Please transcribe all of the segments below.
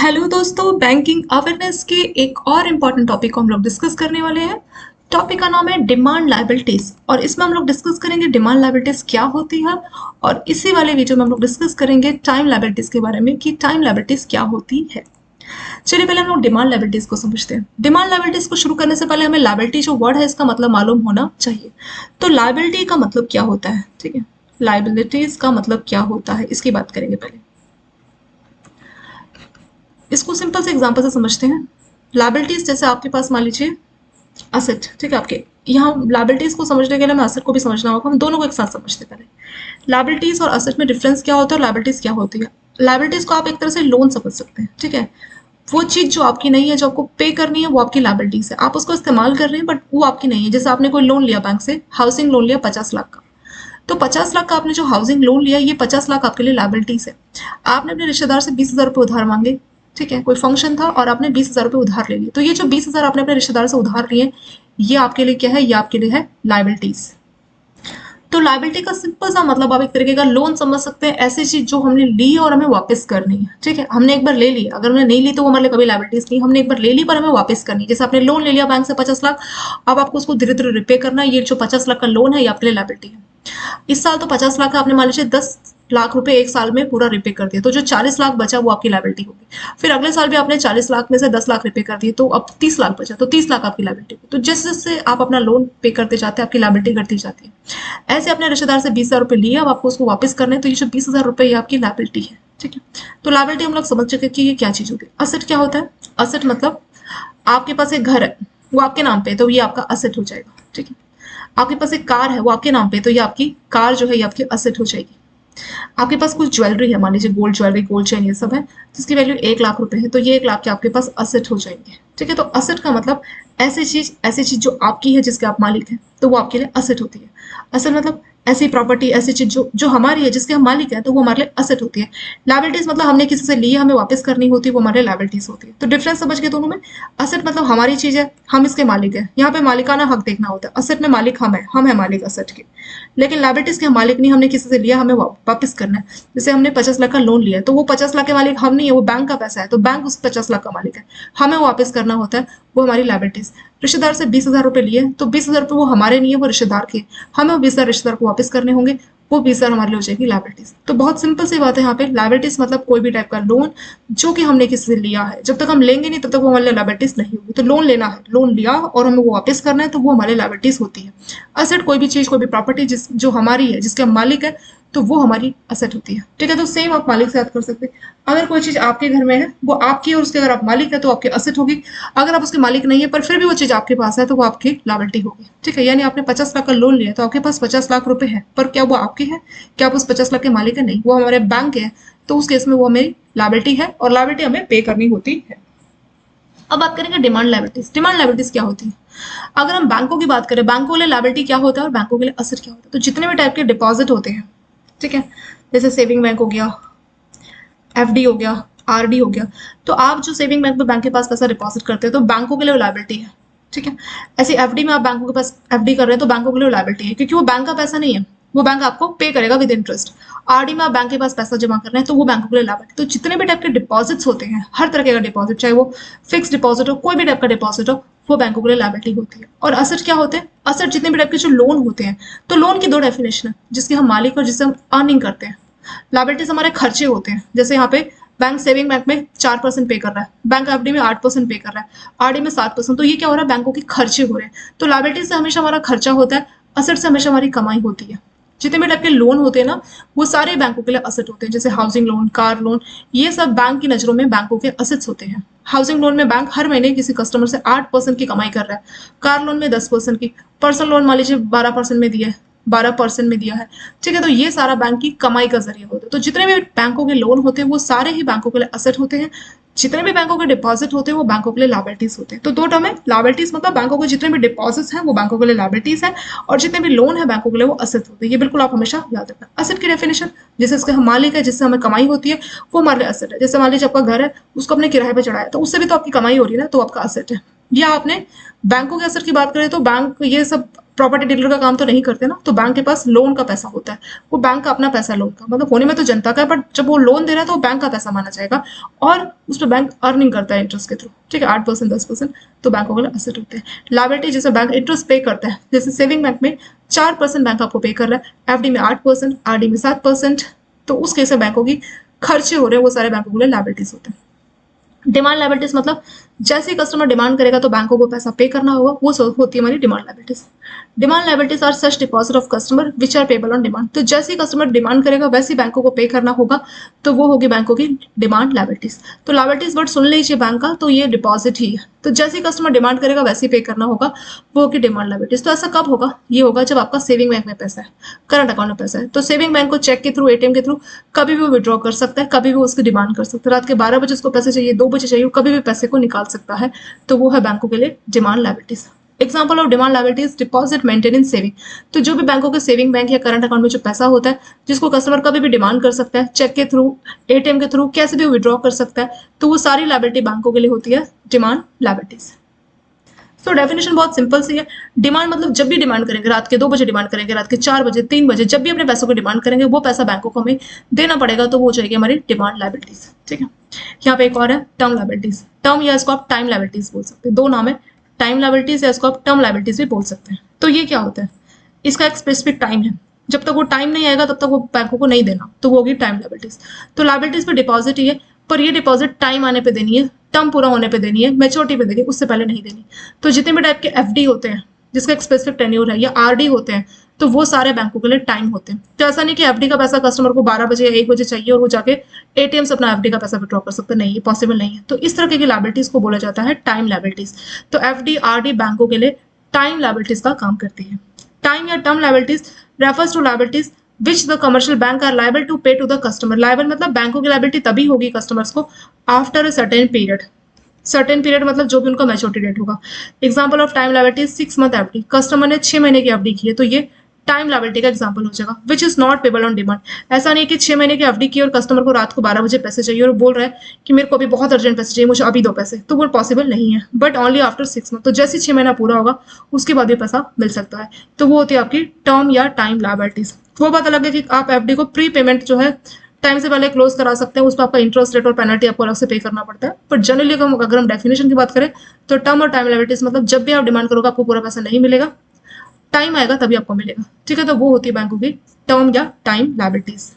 Hello दोस्तों, banking awareness के एक और इम्पॉर्टेंट टॉपिक को हम लोग डिस्कस करने वाले हैं। टॉपिक का नाम है डिमांड लायबिलिटीज और इसमें हम लोग डिस्कस करेंगे डिमांड लायबिलिटीज क्या होती है। और इसी वाले वीडियो में हम लोग डिस्कस करेंगे टाइम लायबिलिटीज के बारे में कि टाइम लायबिलिटीज क्या होती है। चलिए पहले हम लोग डिमांड लायबिलिटीज को समझते हैं। डिमांड लायबिलिटीज को शुरू करने से पहले हमें लायबिलिटी जो वर्ड है इसका मतलब मालूम होना चाहिए। तो लायबिलिटी का मतलब क्या होता है, ठीक है। लायबिलिटीज का मतलब क्या होता है इसकी बात करेंगे पहले। इसको सिंपल से एग्जांपल से समझते हैं। लायबिलिटीज जैसे आपके पास मान लीजिए असेट, ठीक है। आपके यहाँ लायबिलिटीज को समझने के लिए हमें असेट को भी समझना होगा। हम दोनों को एक साथ समझते पहले। लायबिलिटीज और असेट में डिफरेंस क्या होता है और लायबिलिटीज क्या होती है। लायबिलिटीज को आप एक तरह से लोन समझ सकते हैं, ठीक है। वो चीज जो आपकी नहीं है, जो आपको पे करनी है, वो आपकी लायबिलिटीज है। आप उसको इस्तेमाल कर रहे हैं बट वो आपकी नहीं है। जैसे आपने कोई लोन लिया बैंक से, हाउसिंग लोन लिया 50 लाख का, तो 50 लाख का आपने जो हाउसिंग लोन लिया, ये 50 लाख आपके लिए लायबिलिटीज है। आपने अपने रिश्तेदार से 20,000 रुपये उधार मांगे, ठीक है। कोई फंक्शन था और आपने 20,000 रुपये उधार ले लिए, तो ये जो 20,000 आपने अपने रिश्तेदार से उधार लिए, ये आपके लिए क्या है, ये आपके लिए है लायबिलिटीज। तो लायबिलिटी का सिंपल सा मतलब आप एक तरीके का लोन समझ सकते हैं। ऐसी चीज जो हमने ली और हमें वापस करनी है, ठीक है। हमने एक बार ले ली, अगर हमने नहीं ली तो वो हमारे लिए कभी लायबिलिटीज नहीं। हमने एक बार ले ली पर हमें वापस करनी है। जैसे आपने लोन ले लिया बैंक से 50 लाख, अब आपको उसको धीरे धीरे रिपे करना है। ये जो 50 लाख का लोन है ये आपके लिए लायबिलिटी है। इस साल तो 50 लाख का आपने मान लीजिए 10 लाख रुपए एक साल में पूरा रिपे कर दिया, तो जो 40 लाख बचा वो आपकी लायबिलिटी होगी। फिर अगले साल भी आपने 40 लाख में से 10 लाख रिपे कर दिए, तो अब 30 लाख बचा, तो 30 लाख आपकी लायबिलिटी होगी। तो जैसे जैसे आप अपना लोन पे करते जाते हैं आपकी लायबिलिटी घटती जाती है। ऐसे अपने रिश्तेदार से 20,000 रुपए लिए, अब आपको उसको वापस करने, तो ये जो 20,000 रुपए ये आपकी लायबिलिटी है, ठीक है। तो लायबिलिटी हम लोग समझ चुके कि ये क्या चीज होती है। असेट क्या होता है। असेट मतलब आपके पास एक घर है, वो आपके नाम पे है, तो ये आपका असेट हो जाएगा, ठीक है। आपके पास एक कार है, वो आपके नाम पे, तो ये आपकी कार जो है ये आपकी असेट हो जाएगी। आपके पास कुछ ज्वेलरी है, मान लीजिए गोल्ड ज्वेलरी, गोल्ड चेन, ये सब है, जिसकी वैल्यू 1 लाख रुपए है, तो ये 1 लाख के आपके पास असेट हो जाएंगे, ठीक है। तो असेट का मतलब ऐसी चीज जो आपकी है, जिसके आप मालिक हैं, तो वो आपके लिए असेट होती है। असेट मतलब ऐसी प्रॉपर्टी, ऐसी चीज जो जो हमारी है, जिसके हम मालिक हैं, तो वो हमारे लिए असेट होती है। लायबिलिटीज मतलब हमने किसी से ली है, हमें वापस करनी होती है, वो हमारे लायबिलिटीज होती है। तो डिफरेंस समझ गए दोनों में। असेट मतलब हमारी चीज है, हम इसके मालिक है, यहाँ पे मालिकाना हक देखना होता है। असेट में मालिक हम है मालिक असेट के। लेकिन लायबिलिटीज के हम मालिक नहीं, हमने किसी से लिया, हमें वापस करना है। जैसे हमने 50 लाख का लोन लिया है, तो वो 50 लाख के मालिक हम नहीं है, वो बैंक का पैसा है, तो बैंक उस 50 लाख का मालिक है, हमें वापस करना होता है, वो हमारी लायबिलिटीज। रिश्तेदार से 20,000 रुपए लिए, तो 20,000 रुपए वो हमारे नहीं है, वो रिश्तेदार के, हमें वो 20,000 रिश्तेदार को वापस करने होंगे, वो 20,000 हमारे लिए हो जाएगी लायबिलिटीज। तो बहुत सिंपल सी बात है यहाँ पे। लायबिलिटीज मतलब कोई भी टाइप का लोन जो कि हमने किसी से लिया है, जब तक हम लेंगे नहीं तब तक वो हमारे लिए लायबिलिटीज नहीं होगी। तो लोन लेना है, लोन लिया और हमें वो वापस करना है, तो वो हमारे लायबिलिटीज होती है। असेट कोई भी चीज, कोई भी प्रॉपर्टी जिस जो हमारी है, जिसके हम मालिक है, तो वो हमारी असेट होती है, ठीक है। तो सेम आप मालिक से याद कर सकते हैं। अगर कोई चीज आपके घर में है, वो आपकी है, और उसके अगर आप मालिक है तो आपकी असेट होगी। अगर आप उसके मालिक नहीं है पर फिर भी वो चीज आपके पास है, तो वो आपकी लायबिलिटी होगी, ठीक है। यानी आपने 50 लाख का लोन लिया, तो आपके पास 50 लाख रुपए है, पर क्या वो आपके हैं, क्या आप उस 50 लाख के मालिक है, नहीं, वो हमारे बैंक है। तो उस केस में वो हमेरी लायबिलिटी है और लायबिलिटी हमें पे करनी होती है। अब बात करेंगे डिमांड लायबिलिटीज। डिमांड लायबिलिटीज क्या होती है। अगर हम बैंकों की बात करें, बैंकों के लिए लायबिलिटी क्या होता है और बैंकों के लिए असेट क्या होता है। तो जितने भी टाइप के डिपॉजिट होते हैं, ठीक है, जैसे सेविंग बैंक हो गया, एफडी हो गया, आरडी हो गया, तो आप जो सेविंग बैंक में बैंक के पास पैसा डिपॉजिट करते हैं, तो बैंकों के लिए लायबिलिटी है, ठीक है। ऐसे एफडी में आप बैंकों के पास एफडी कर रहे हैं, तो बैंकों के लिए लायबिलिटी है, क्योंकि वो बैंक का पैसा नहीं है, वो बैंक आपको पे करेगा विद इंटरेस्ट। आरडी में आप बैंक के पास पैसा जमा कर रहे हैं, तो वो बैंकों के लिए लायबिलिटी। तो जितने भी टाइप के डिपॉजिट्स होते हैं, हर तरह का डिपॉजिट, चाहे वो फिक्स डिपॉजिट हो, कोई भी टाइप का डिपॉजिट हो, वो बैंकों के लिए लायबिलिटी होती है। और असेट क्या होते हैं। असेट जितने भी टाइप के जो लोन होते हैं, तो लोन की दो डेफिनेशन है, जिसके हम मालिक और जिससे हम अर्निंग करते हैं। लायबिलिटीज हमारे खर्चे होते हैं। जैसे यहाँ पे बैंक सेविंग बैंक में 4% पे कर रहा है, बैंक एफडी में 8% पे कर रहा है, आरडी में 7%, तो ये क्या हो रहा है, बैंकों के खर्चे हो रहे हैं। तो लायबिलिटी से हमेशा हमारा खर्चा होता है, असेट से हमेशा हमारी कमाई होती है। जितने भी टाइप के लोन होते हैं ना, वो सारे बैंकों के लिए असेट होते हैं। जैसे हाउसिंग लोन, कार लोन, ये सब बैंक की नजरों में बैंकों के असेट्स होते हैं। हाउसिंग लोन में बैंक हर महीने किसी कस्टमर से 8% की कमाई कर रहा है, कार लोन में 10% की, पर्सनल लोन मान लीजिए 12% में दिया है, 12% में दिया है, ठीक है। तो ये सारा बैंक की कमाई का जरिया होता है। तो जितने भी बैंकों के लोन होते हैं वो सारे ही बैंकों के लिए असेट होते हैं। जितने भी बैंकों के डिपॉजिट होते हैं वो बैंकों के लिए लायबिलिटीज होते हैं। तो दो टर्म है, लायबिलिटीज मतलब बैंकों के जितने भी डिपॉजिट्स हैं वो बैंकों के लिए लायबिलिटीज है, और जितने भी लोन है बैंकों के लिए वो असेट होते हैं। ये बिल्कुल आप हमेशा याद रखना। असेट की डेफिनेशन, जिसे इसके हम मालिक है, जिससे हमें कमाई होती है, वो हमारे लिए असेट है। जैसे मान लीजिए आपका घर है, उसको अपने किराए पर चढ़ाया, तो उससे भी तो आपकी कमाई हो रही है ना, तो आपका असेट है। या आपने बैंकों के असेट की बात करें, तो बैंक ये सब प्रॉपर्टी डीलर का काम तो नहीं करते ना, तो बैंक के पास लोन का पैसा होता है, वो बैंक का अपना पैसा लोन का, मतलब होने में तो जनता का है, बट जब वो लोन दे रहा है तो वो बैंक का पैसा माना जाएगा और उस पर बैंक अर्निंग करता है इंटरेस्ट के थ्रू, ठीक है, 8% 10%, तो बैंकों के लिए असेट होते हैं। लायबिलिटी जैसे बैंक इंटरेस्ट पे करता है, जैसे सेविंग बैंक में 4% बैंक आपको पे कर रहा है, एफडी में 8%, आरडी में 7%, तो उस केस में बैंकों की खर्चे हो रहे हैं, वो सारे बैंकों के लिए लायबिलिटीज होते हैं। डिमांड लायबिलिटीज मतलब जैसे ही कस्टमर डिमांड करेगा तो बैंकों को पैसा पे करना होगा, वो होती है हमारी demand liabilities. Demand liabilities are such deposit of customer which are payable on demand, तो जैसे ही कस्टमर डिमांड करेगा वैसे ही बैंकों को पे करना होगा, तो वो होगी बैंकों की डिमांड लायबिलिटीज। तो लायबिलिटीज वर्ड सुन लीजिए बैंक का, तो ये डिपॉजिट ही है, तो जैसे ही कस्टमर डिमांड करेगा वैसे ही पे करना होगा, वो होगी डिमांड लायबिलिटीज। तो ऐसा कब होगा? ये होगा जब आपका सेविंग बैंक में पैसा है, करंट अकाउंट में पैसा है, तो सेविंग बैंक को चेक के थ्रू, एटीएम के थ्रू कभी भी वो विड्रॉ कर सकता है, कभी भी उसकी डिमांड कर सकता है, रात के 12 बजे उसको पैसे चाहिए, 2 बजे चाहिए, कभी भी पैसे को निकाल सकता है, तो वो है बैंकों के लिए demand liabilities. Example of demand liabilities, deposit, maintenance, saving, तो जो भी बैंकों के सेविंग बैंक या करंट अकाउंट में जो पैसा होता है जिसको कस्टमर कभी भी डिमांड कर सकता है, चेक के थ्रू, एटीएम के थ्रू, कैसे भी विड्रॉ कर सकता है, तो वो सारी लायबिलिटी बैंकों के लिए होती है डिमांड लायबिलिटीज। तो डेफिनेशन बहुत सिंपल सी है। डिमांड मतलब जब भी डिमांड करेंगे, रात के 2 बजे डिमांड करेंगे, रात के 4 बजे, 3 बजे, जब भी अपने पैसों को डिमांड करेंगे वो पैसा बैंकों को हमें देना पड़ेगा, तो वो हो जाएगी हमारी डिमांड लायबिलिटीज, ठीक है। यहाँ पे एक और है टर्म लायबिलिटीज, टर्म या इसको आप टाइम लायबिलिटीज बोल सकते हैं, दो नाम है, टाइम लायबिलिटीज या इसको आप टर्म लायबिलिटीज भी बोल सकते हैं। तो ये क्या होता है? इसका एक स्पेसिफिक टाइम है, जब तक वो टाइम नहीं आएगा तब तक वो बैंकों को नहीं देना, तो वो होगी टाइम लायबिलिटीज। तो लायबिलिटीज पे डिपॉजिट ही है, पर ये डिपॉजिट टाइम आने पे देनी है, टर्म पूरा होने पे देनी है, मैच्योरिटी पे देनी है, उससे पहले नहीं देनी। तो जितने भी टाइप के एफडी होते हैं जिसका एक स्पेसिफिक टेन्योर है, या आरडी होते हैं, तो वो सारे बैंकों के लिए टाइम होते हैं। तो ऐसा नहीं कि एफडी का पैसा कस्टमर को 12 बजे या 1 बजे चाहिए और वो जाके एटीएम से अपना एफडी का पैसा विड्रॉ कर सकते, नहीं, ये पॉसिबल नहीं है। तो इस तरह की लायबिलिटीज को बोला जाता है टाइम लायबिलिटीज। तो एफडी आरडी बैंकों के लिए टाइम लायबिलिटीज का काम करती है। टाइम या term liabilities refers to liabilities which the commercial bank are liable to pay to the customer. Liable मतलब बैंकों की लायबिलिटी तभी होगी कस्टमर्स को after a certain period, certain period मतलब जो भी उनका मैच्योरिटी डेट होगा। Example of time liability 6 month FD, customer ने 6 महीने की एफडी की है, तो ये टाइम लायबिलिटी का एग्जाम्पल हो जाएगा। Which is not payable on demand, ऐसा नहीं कि 6 महीने की एफडी की और कस्टमर को रात को 12 बजे पैसे चाहिए और बोल रहा है कि मेरे को अभी बहुत अर्जेंट पैसे चाहिए, मुझे अभी दो पैसे, तो वो पॉसिबल नहीं है, बट ओनली आफ्टर 6 मंथ, तो जैसे 6 महीना पूरा होगा उसके बाद भी पैसा मिल सकता है, तो वो होती है आपकी टर्म या टाइम लायबिलिटीज। वो बात अलग है कि आप एफडी को प्री पेमेंट जो है टाइम से पहले क्लोज करा सकते हैं, उस पर आपका इंटरेस्ट रेट और पेनल्टी आपको अलग से पे करना पड़ता है, बट जनरली अगर हम डेफिनेशन की बात करें तो टर्म और टाइम लायबिलिटीज मतलब जब भी आप डिमांड करोगे आपको पूरा पैसा नहीं मिलेगा, टाइम आएगा तभी आपको मिलेगा, ठीक है। तो वो होती है बैंकों की टर्म या टाइम लायबिलिटीज।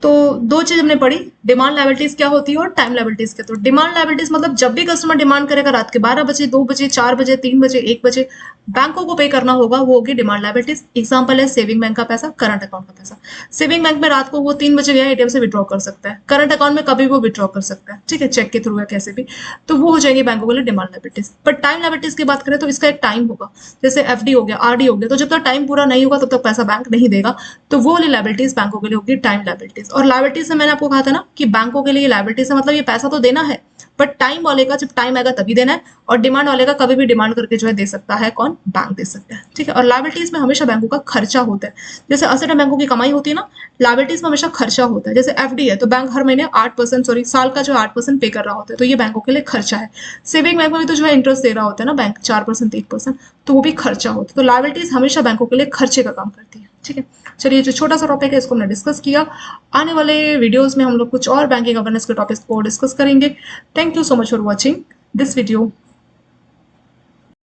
तो दो चीज हमने पढ़ी, डिमांड लायबिलिटीज क्या होती है और टाइम लायबिलिटीज क्या। तो डिमांड लायबिलिटीज मतलब जब भी कस्टमर डिमांड करेगा रात के 12 बजे, 2 बजे, 4 बजे, 3 बजे, 1 बजे, बैंकों को पे करना होगा, वो होगी डिमांड लायबिलिटीज। एग्जांपल है सेविंग बैंक का पैसा, करंट अकाउंट का पैसा। सेविंग बैंक में रात को वो 3 बजे गया एटीएम से विड्रॉ कर सकता है, करंट अकाउंट में कभी वो विड्रॉ कर सकता है, ठीक है, चेक के थ्रू या कैसे भी, तो वो हो जाएंगे बैंकों के लिए demand liabilities. But time liabilities की बात करें तो इसका एक टाइम होगा, जैसे एफडी हो गया, आरडी हो गया, तो जब तक टाइम पूरा नहीं होगा तब तक पैसा बैंक नहीं देगा, तो वो वाली लायबिलिटीज बैंकों के लिए होगी टाइम लायबिलिटीज। और लायबिलिटीज से मैंने आपको कहा था ना कि बैंकों के लिए लायबिलिटीज है मतलब ये पैसा तो देना है, बट टाइम वाले का जब टाइम आएगा तभी देना है, और डिमांड वाले का कभी भी डिमांड करके जो है दे सकता है, कौन? बैंक दे सकता है, ठीक है। और लायबिलिटीज में हमेशा बैंकों का खर्चा होता है, जैसे असेट में बैंकों की कमाई होती है ना, लायबिलिटीज में हमेशा खर्चा होता है। जैसे एफडी है तो बैंक हर महीने 8% सॉरी साल का जो 8% पे कर रहा होता है, तो ये बैंकों के लिए खर्चा है। सेविंग बैंक में भी तो जो है इंटरेस्ट दे रहा होता है ना बैंक 4% 1%, तो वो भी खर्चा होता है। तो लायबिलिटीज हमेशा बैंकों के लिए खर्चे का काम करती है, ठीक है। चलिए जो छोटा सा टॉपिक है इसको हमने डिस्कस किया, आने वाले वीडियोस में हम लोग कुछ और बैंकिंग अवेयरनेस के टॉपिक्स को डिस्कस करेंगे। Thank you so much for watching this video.